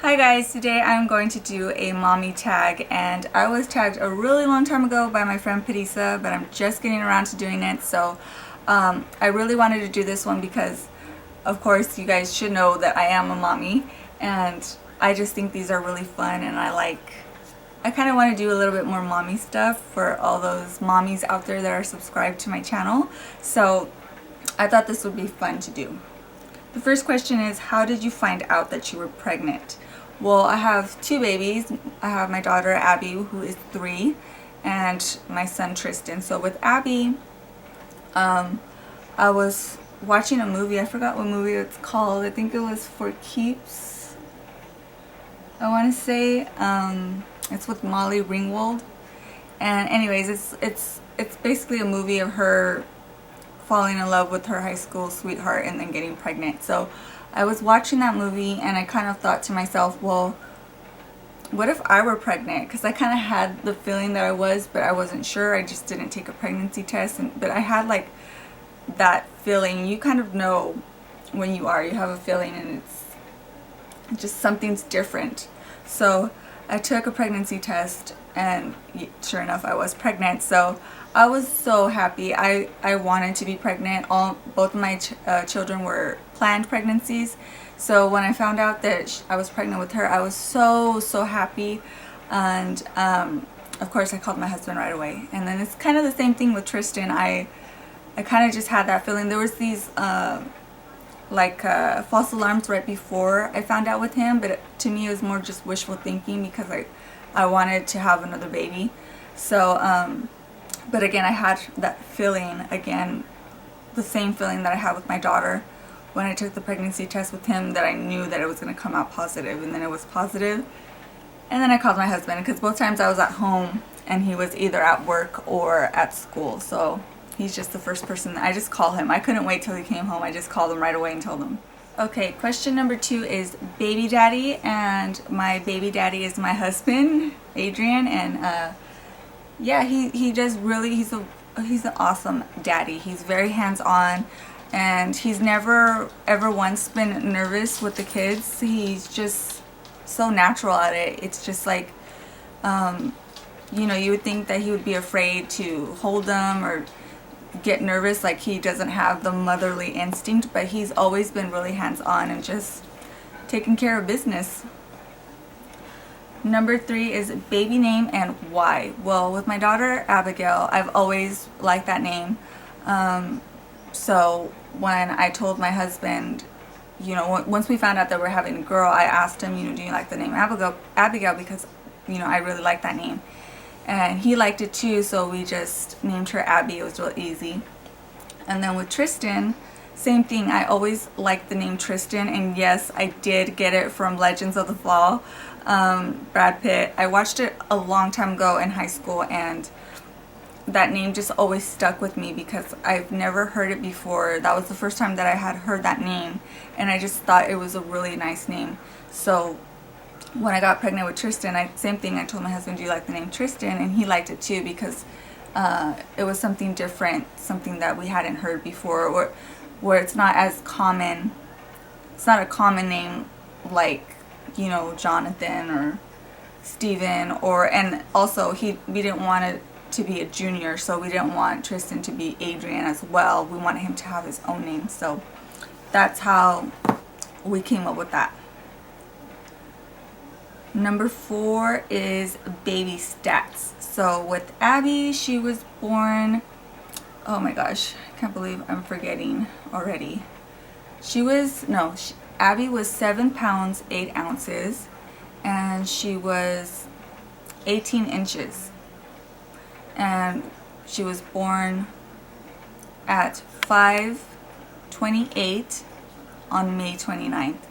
Hi guys, today I'm going to do a mommy tag, and I was tagged a really long time ago by my friend Parisa, but I'm just getting around to doing it. So I really wanted to do this one because of course you guys should know that I am a mommy, and I just think these are really fun, and I kind of want to do a little bit more mommy stuff for all those mommies out there that are subscribed to my channel. So I thought this would be fun to do. The first question is, how did you find out that you were pregnant? Well, I have two babies. I have my daughter Abby, who is 3, and my son Tristan. So with Abby, I was watching a movie. I forgot what movie it's called. I think it was For Keeps, I want to say. It's with Molly Ringwald. And anyways, it's basically a movie of her falling in love with her high school sweetheart and then getting pregnant. So I was watching that movie and I kind of thought to myself, well, what if I were pregnant? Because I kind of had the feeling that I was, but I wasn't sure. I just didn't take a pregnancy test, but I had like that feeling. You kind of know when you have a feeling, and it's just something's different. So I took a pregnancy test, and sure enough, I was pregnant. So I was so happy. I wanted to be pregnant. Both of my children were planned pregnancies. So when I found out that I was pregnant with her, I was so happy. And of course, I called my husband right away. And then it's kind of the same thing with Tristan. I kind of just had that feeling. There was these false alarms right before I found out with him, but to me it was more just wishful thinking because I wanted to have another baby. So but again, I had that feeling again, the same feeling that I had with my daughter when I took the pregnancy test with him, that I knew that it was going to come out positive, and then it was positive. And then I called my husband because both times I was at home and he was either at work or at school. So he's just the first person. I just call him. I couldn't wait till he came home. I just called him right away and told him. Okay, question number 2 is baby daddy, and my baby daddy is my husband, Adrian, and yeah, he does really, he's an awesome daddy. He's very hands-on, and he's never ever once been nervous with the kids. He's just so natural at it. It's just like, you would think that he would be afraid to hold them or get nervous, like he doesn't have the motherly instinct, but he's always been really hands-on and just taking care of business. Number 3 is baby name and why. Well, with my daughter Abigail, I've always liked that name. So when I told my husband, once we found out that we're having a girl, I asked him, do you like the name Abigail, because I really like that name. And he liked it too, so we just named her Abby. It was real easy. And then with Tristan, same thing. I always liked the name Tristan, and yes, I did get it from Legends of the Fall. Brad Pitt. I watched it a long time ago in high school, and that name just always stuck with me because I've never heard it before. That was the first time that I had heard that name, and I just thought it was a really nice name. So when I got pregnant with Tristan, same thing. I told my husband, do you like the name Tristan? And he liked it too because it was something different, something that we hadn't heard before, where it's not as common. It's not a common name like, Jonathan or Steven, and also we didn't want it to be a junior, so we didn't want Tristan to be Adrian as well. We wanted him to have his own name, so that's how we came up with that. Number 4 is baby stats. So with Abby, she was born, oh my gosh, I can't believe I'm forgetting already. Abby was 7 pounds 8 ounces, and she was 18 inches, and she was born at 5/28 on May 29th.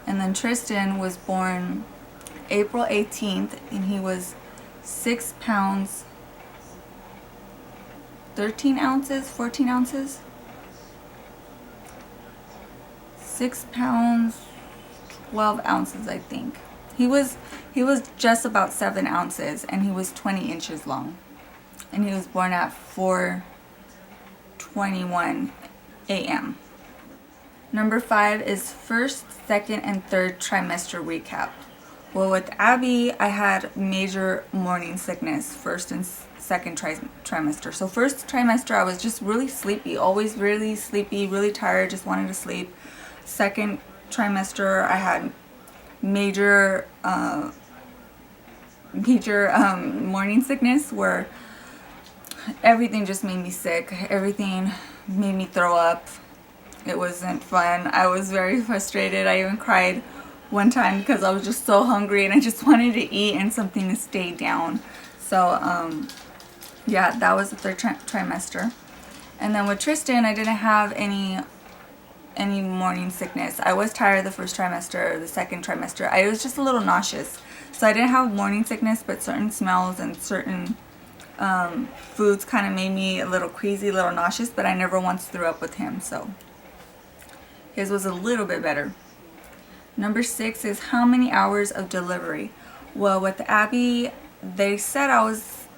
And then Tristan was born April 18th, and he was 6 pounds 13 ounces, 14 ounces, 6 pounds 12 ounces, I think. He was just about 7 ounces, and he was 20 inches long, and he was born at 4:21 a.m. Number 5 is first, second, and third trimester recap. Well, with Abby, I had major morning sickness first and second trimester. So first trimester, I was just really sleepy, always really sleepy, really tired, just wanted to sleep. Second trimester, I had major morning sickness where everything just made me sick. Everything made me throw up. It wasn't fun. I was very frustrated. I even cried one time because I was just so hungry and I just wanted to eat and something to stay down. So yeah, that was the third trimester. And then with Tristan, I didn't have any morning sickness. I was tired the first trimester, the second trimester. I was just a little nauseous. So I didn't have morning sickness, but certain smells and certain foods kind of made me a little queasy, a little nauseous, but I never once threw up with him. So his was a little bit better. Number 6 is how many hours of delivery? Well, with Abby, they said I was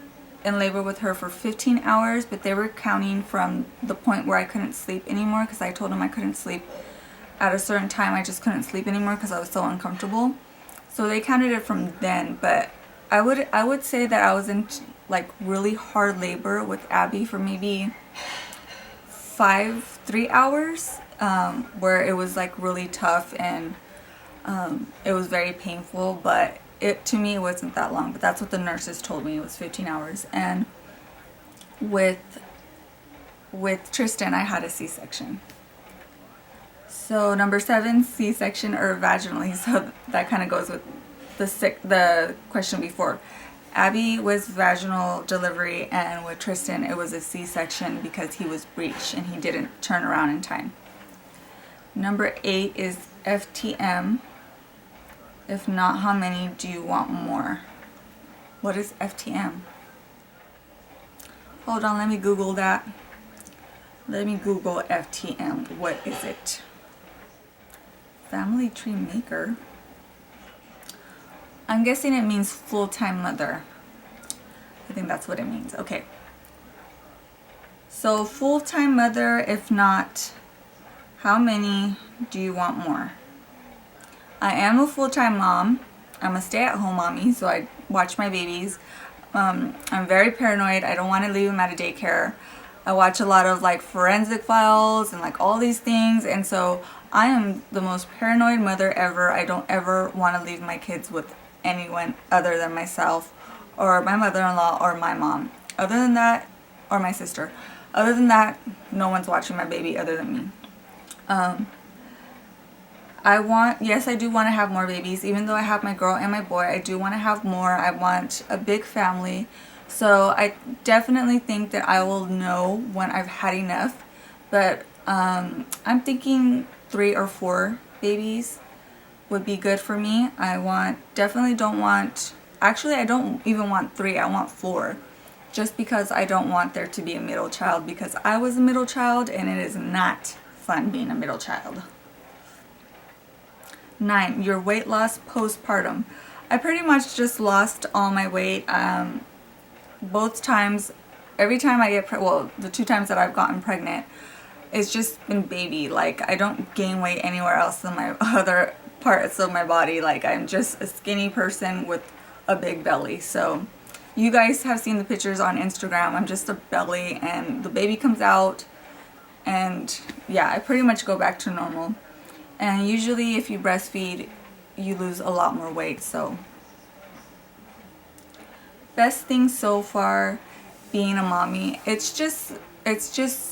in labor with her for 15 hours, but they were counting from the point where I couldn't sleep anymore because I told them I couldn't sleep at a certain time. I just couldn't sleep anymore because I was so uncomfortable. So they counted it from then, but I would say that I was in like really hard labor with Abby for maybe 3 hours, where it was like really tough and it was very painful, but to me it wasn't that long, but that's what the nurses told me. It was 15 hours. And with Tristan, I had a C-section. So number 7, C-section or vaginally. So that kind of goes with the question before. Abby was vaginal delivery, and with Tristan it was a C-section because he was breech and he didn't turn around in time. Number 8 is FTM. If not, how many do you want more? What is FTM? Hold on, let me Google that. Let me Google FTM. What is it? Family tree maker. I'm guessing it means full-time mother. I think that's what it means. Okay. So full-time mother, if not, how many do you want more? I am a full-time mom. I'm a stay-at-home mommy, so I watch my babies. I'm very paranoid. I don't want to leave them at a daycare. I watch a lot of like forensic files and like all these things, and so I am the most paranoid mother ever. I don't ever want to leave my kids with anyone other than myself or my mother-in-law or my mom. Other than that, or my sister. Other than that, no one's watching my baby other than me. Yes, I do want to have more babies. Even though I have my girl and my boy, I do want to have more. I want a big family. So I definitely think that I will know when I've had enough. But I'm thinking 3 or 4 babies would be good for me. I don't even want 3. I want 4. Just because I don't want there to be a middle child, because I was a middle child and it is not fun being a middle child. 9, your weight loss postpartum. I pretty much just lost all my weight. Both times, every time I get the 2 times that I've gotten pregnant, it's just been baby. Like, I don't gain weight anywhere else in my other parts of my body. Like, I'm just a skinny person with a big belly. So you guys have seen the pictures on Instagram. I'm just a belly and the baby comes out, and yeah, I pretty much go back to normal. And usually if you breastfeed, you lose a lot more weight. So best thing so far being a mommy, it's just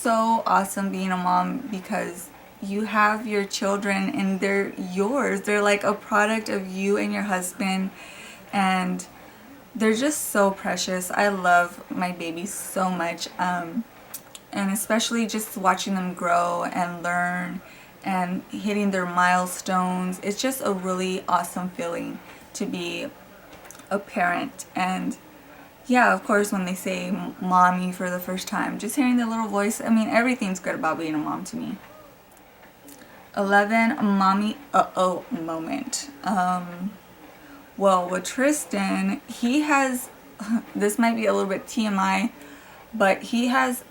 so awesome being a mom, because you have your children and they're yours. They're like a product of you and your husband, and they're just so precious. I love my babies so much, and especially just watching them grow and learn and hitting their milestones. It's just a really awesome feeling to be a parent. And yeah, of course, when they say mommy for the first time, just hearing their little voice, I mean, everything's good about being a mom to me. 11, mommy uh-oh moment. Well, with Tristan, he has, this might be a little bit TMI, but he has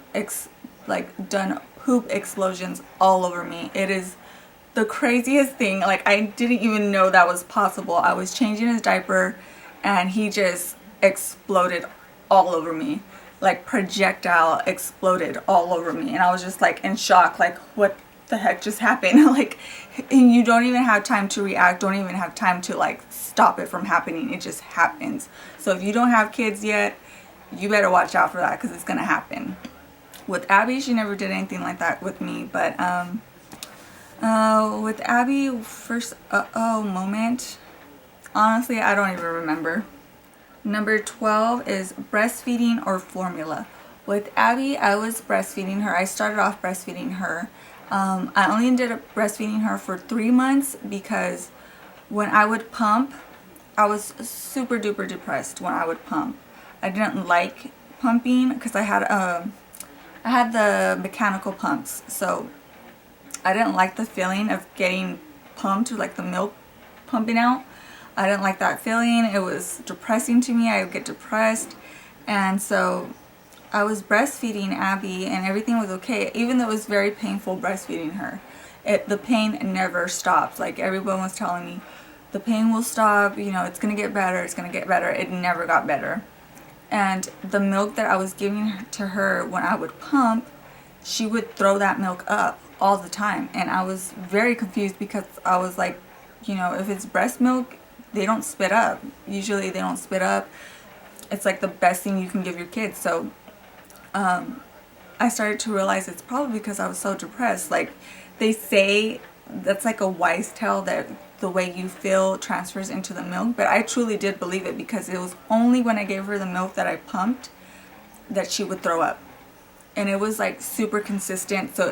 done poop explosions all over me. It is the craziest thing, like I didn't even know that was possible. I was changing his diaper and he just exploded all over me. Like projectile exploded all over me, and I was just like in shock, like what the heck just happened? Like, and you don't even have time to react, don't even have time to like stop it from happening. It just happens. So if you don't have kids yet, you better watch out for that, because it's gonna happen. With Abby, she never did anything like that with me, but with Abby, first moment, honestly, I don't even remember. Number 12 is breastfeeding or formula. With Abby, I was breastfeeding her. I started off breastfeeding her. I only ended up breastfeeding her for 3 months because when I would pump, I was super duper depressed when I would pump. I didn't like pumping because I had the mechanical pumps, so I didn't like the feeling of getting pumped, like the milk pumping out. I didn't like that feeling. It was depressing to me. I would get depressed. And so I was breastfeeding Abby and everything was okay, even though it was very painful breastfeeding her. The pain never stopped. Like everyone was telling me, the pain will stop, you know, it's going to get better, it's going to get better. It never got better. And the milk that I was giving to her when I would pump, she would throw that milk up all the time. And I was very confused because I was like, you know, if it's breast milk, they don't spit up. Usually they don't spit up. It's like the best thing you can give your kids. So I started to realize it's probably because I was so depressed. Like they say that's like a wise tale that the way you feel transfers into the milk, but I truly did believe it, because it was only when I gave her the milk that I pumped that she would throw up. And it was like super consistent, so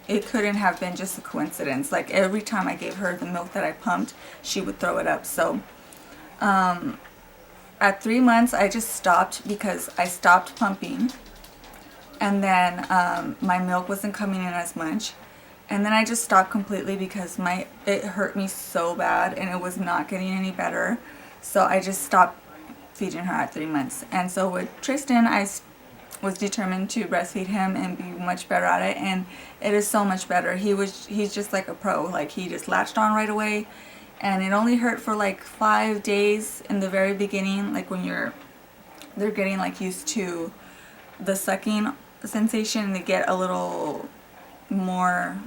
it couldn't have been just a coincidence. Like every time I gave her the milk that I pumped, she would throw it up. So at 3 months I just stopped because I stopped pumping, and then my milk wasn't coming in as much, and then I just stopped completely because it hurt me so bad and it was not getting any better. So I just stopped feeding her at 3 months. And so with Tristan, I was determined to breastfeed him and be much better at it, and it is so much better. He's just like a pro. Like he just latched on right away, and it only hurt for like 5 days in the very beginning, like when they're getting like used to the sucking sensation, they get a little more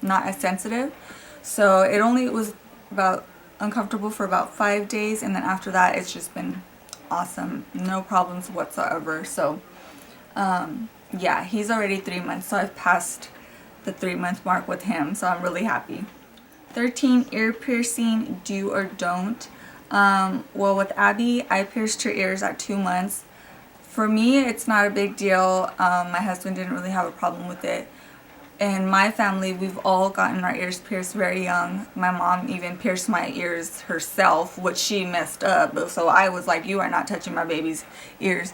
not as sensitive. So it only was about uncomfortable for about 5 days, and then after that it's just been awesome, no problems whatsoever. So yeah, he's already 3 months, so I've passed the 3-month mark with him, so I'm really happy. 13, ear piercing, do or don't. Well, with Abby, I pierced her ears at 2 months. For me, it's not a big deal. My husband didn't really have a problem with it. In my family, we've all gotten our ears pierced very young. My mom even pierced my ears herself, which she messed up. So I was like, you are not touching my baby's ears.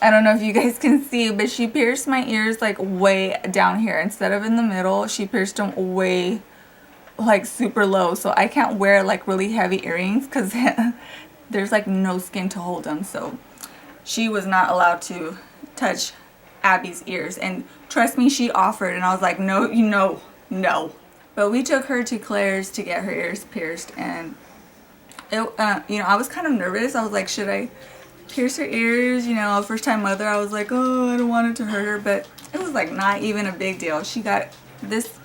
I don't know if you guys can see, but she pierced my ears like way down here. Instead of in the middle, she pierced them way like super low. So I can't wear like really heavy earrings because there's like no skin to hold them. So she was not allowed to touch Abby's ears, and trust me, she offered, and I was like, no, no. But we took her to Claire's to get her ears pierced, and it, I was kind of nervous. I was like, should I pierce her ears? You know, first time mother, I was like, oh, I don't want it to hurt her, but it was like not even a big deal. She got this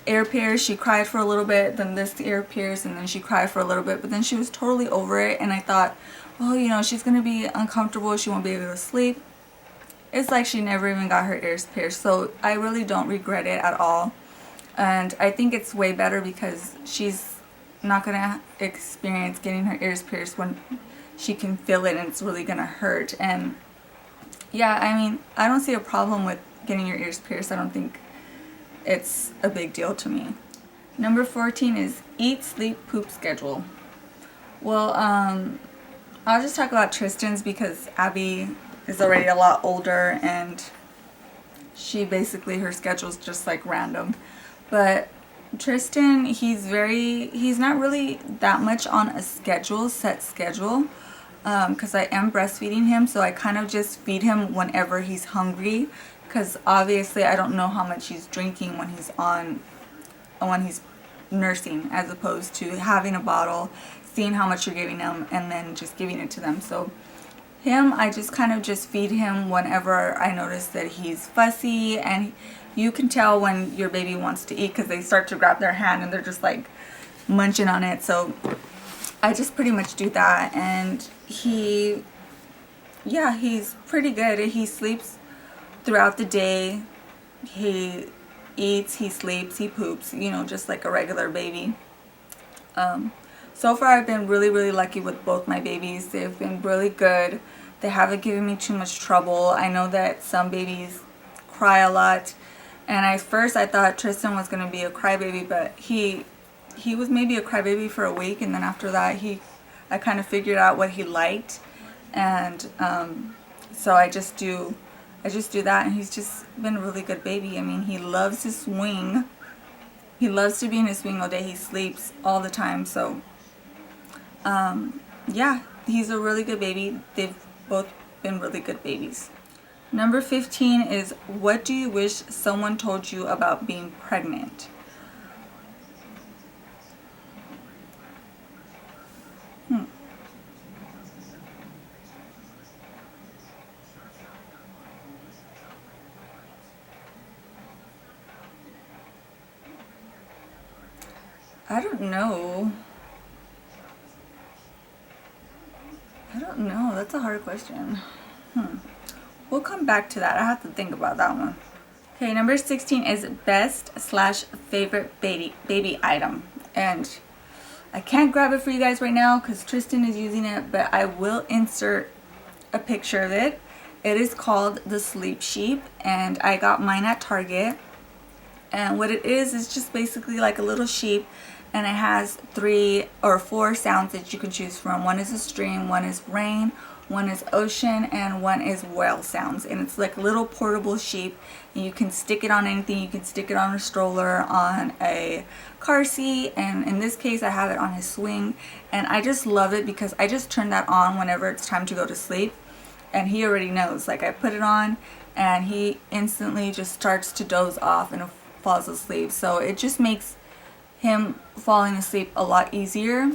ear pierce, she cried for a little bit, then this ear pierce, and then she cried for a little bit, but then she was totally over it, and I thought, oh, you know, she's gonna be uncomfortable, she won't be able to sleep. It's like she never even got her ears pierced, so I really don't regret it at all. And I think it's way better because she's not gonna experience getting her ears pierced when she can feel it and it's really gonna hurt. And yeah, I mean, I don't see a problem with getting your ears pierced. I don't think it's a big deal to me. Number 14 is eat, sleep, poop schedule. Well, I'll just talk about Tristan's because Abby is already a lot older and she basically, her schedule's just like random. But Tristan, he's not really that much on a set schedule, because I am breastfeeding him, so I kind of just feed him whenever he's hungry, because obviously I don't know how much he's drinking when he's on when he's nursing, as opposed to having a bottle, seeing how much you're giving them, and then just giving it to them. So him, I just kind of just feed him whenever I notice that he's fussy, and you can tell when your baby wants to eat because they start to grab their hand and they're just like munching on it. So I just pretty much do that, and he's pretty good. He sleeps throughout the day. He eats, he sleeps, he poops, you know, just like a regular baby. So far I've been really, really lucky with both my babies. They've been really good. They haven't given me too much trouble. I know that some babies cry a lot, and at first I thought Tristan was going to be a crybaby, but he was maybe a crybaby for a week, and then after that I kind of figured out what he liked, and so I just do that, and he's just been a really good baby. I mean, he loves his swing. He loves to be in his swing all day. He sleeps all the time. So yeah, he's a really good baby. They've both been really good babies. Number 15 is, what do you wish someone told you about being pregnant? I don't know. That's a hard question. We'll come back to that. I have to think about that one. Okay, number 16 is best/favorite baby item. And I can't grab it for you guys right now because Tristan is using it, but I will insert a picture of it. It is called the Sleep Sheep, and I got mine at Target. And what it is just basically like a little sheep, and it has 3 or 4 sounds that you can choose from. One is a stream, one is rain, one is ocean, and one is whale sounds. And it's like a little portable sheep, and you can stick it on anything. You can stick it on a stroller, on a car seat, and in this case I have it on his swing. And I just love it because I just turn that on whenever it's time to go to sleep, and he already knows. Like, I put it on and he instantly just starts to doze off and falls asleep. So it just makes him falling asleep a lot easier.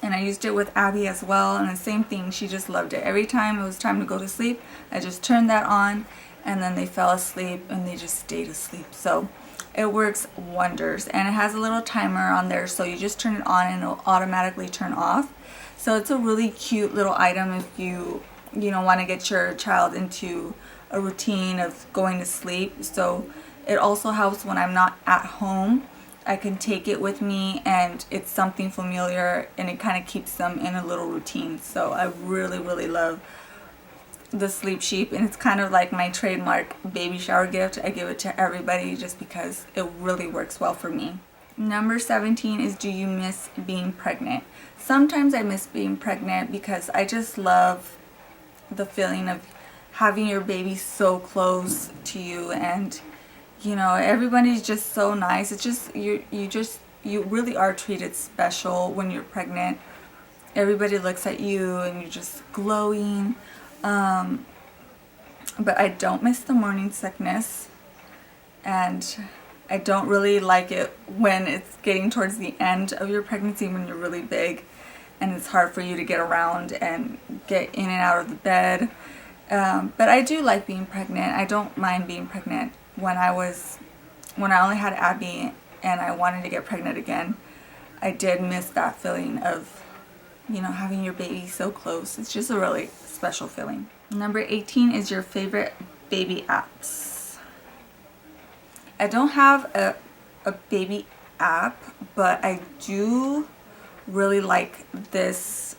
And I used it with Abby as well, and the same thing. She just loved it. Every time it was time to go to sleep, I just turned that on, and then they fell asleep and they just stayed asleep. So it works wonders, and it has a little timer on there, so you just turn it on and it'll automatically turn off. So it's a really cute little item if you want to get your child into a routine of going to sleep. So it also helps when I'm not at home. I can take it with me, and it's something familiar, and it kind of keeps them in a little routine. So I really, really love the Sleep Sheep, and it's kind of like my trademark baby shower gift. I give it to everybody just because it really works well for me. Number 17 is, do you miss being pregnant? Sometimes I miss being pregnant because I just love the feeling of having your baby so close to you, and everybody's just so nice. It's just you really are treated special when you're pregnant. Everybody looks at you and you're just glowing. But I don't miss the morning sickness, and I don't really like it when it's getting towards the end of your pregnancy, when you're really big and it's hard for you to get around and get in and out of the bed. But I do like being pregnant. I don't mind being pregnant. When I only had Abby and I wanted to get pregnant again, I did miss that feeling of, having your baby so close. It's just a really special feeling. Number 18 is your favorite baby apps. I don't have a baby app, but I do really like this.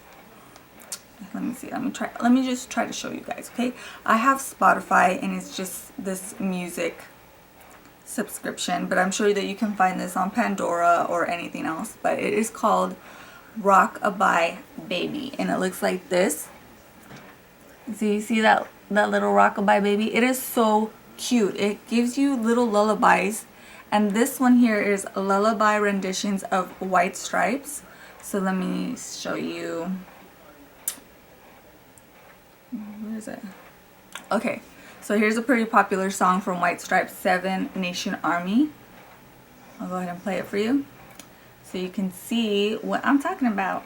Let me see. Let me just try to show you guys, okay? I have Spotify, and it's just this music subscription, but I'm sure that you can find this on Pandora or anything else. But it is called Rock-A-Bye Baby, and it looks like this. So you see that little Rock-A-Bye Baby? It is so cute. It gives you little lullabies, and this one here is lullaby renditions of White Stripes. So let me show you. Where is it? Okay, so here's a pretty popular song from White Stripes, 7 Nation Army. I'll go ahead and play it for you so you can see what I'm talking about.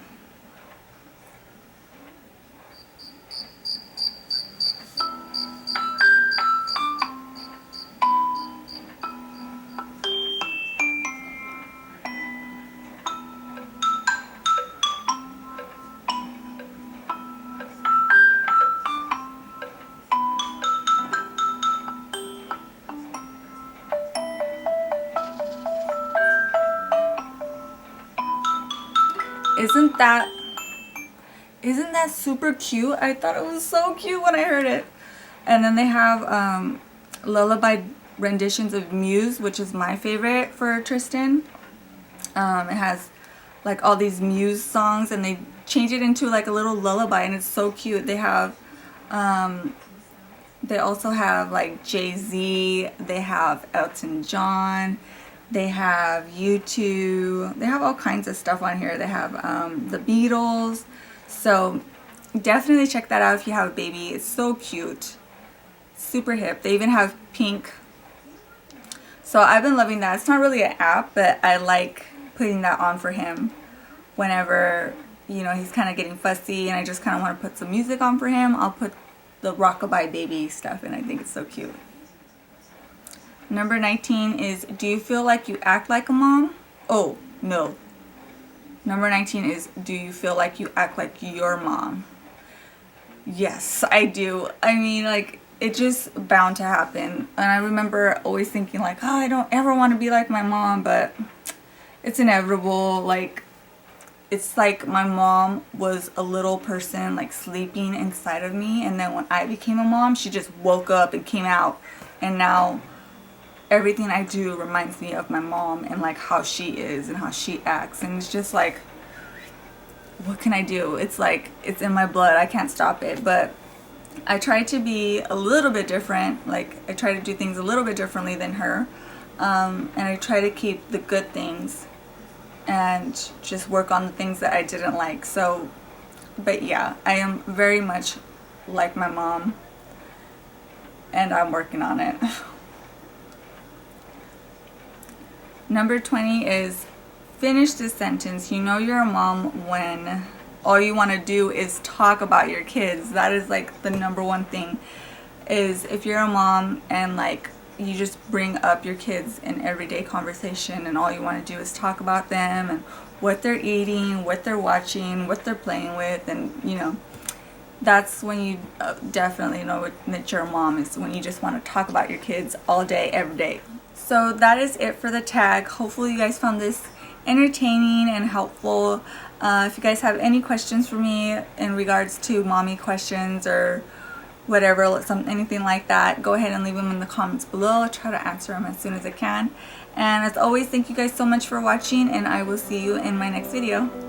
Isn't that super cute? I thought it was so cute when I heard it. And then they have lullaby renditions of Muse, which is my favorite for Tristan. It has like all these Muse songs, and they change it into like a little lullaby, and it's so cute. They have they also have like Jay-Z, they have Elton John, they have U2, they have all kinds of stuff on here. They have the Beatles. So definitely check that out if you have a baby. It's so cute, super hip. They even have Pink. So I've been loving that. It's not really an app, but I like putting that on for him whenever, you know, he's kind of getting fussy and I just kind of want to put some music on for him. I'll put the Rockabye Baby stuff, and I think it's so cute. Number 19 is, do you feel like you act like a mom? Oh, no. Number 19 is, do you feel like you act like your mom? Yes, I do. I mean, like, it's just bound to happen. And I remember always thinking like, oh, I don't ever want to be like my mom, but it's inevitable. Like, it's like my mom was a little person like sleeping inside of me, and then when I became a mom, she just woke up and came out, and now everything I do reminds me of my mom and like how she is and how she acts, and it's just like, what can I do? It's like, it's in my blood. I can't stop it. But I try to be a little bit different. Like, I try to do things a little bit differently than her, and I try to keep the good things and just work on the things that I didn't like. So, but yeah, I am very much like my mom, and I'm working on it. Number 20 is, finish this sentence. You know you're a mom when all you want to do is talk about your kids. That is like the number one thing, is if you're a mom and like you just bring up your kids in everyday conversation and all you want to do is talk about them and what they're eating, what they're watching, what they're playing with, and you know, that's when you definitely know that you're a mom, is when you just want to talk about your kids all day, every day. So that is it for the tag. Hopefully you guys found this entertaining and helpful. If you guys have any questions for me in regards to mommy questions or whatever, anything like that, go ahead and leave them in the comments below. I'll try to answer them as soon as I can. And as always, thank you guys so much for watching, and I will see you in my next video.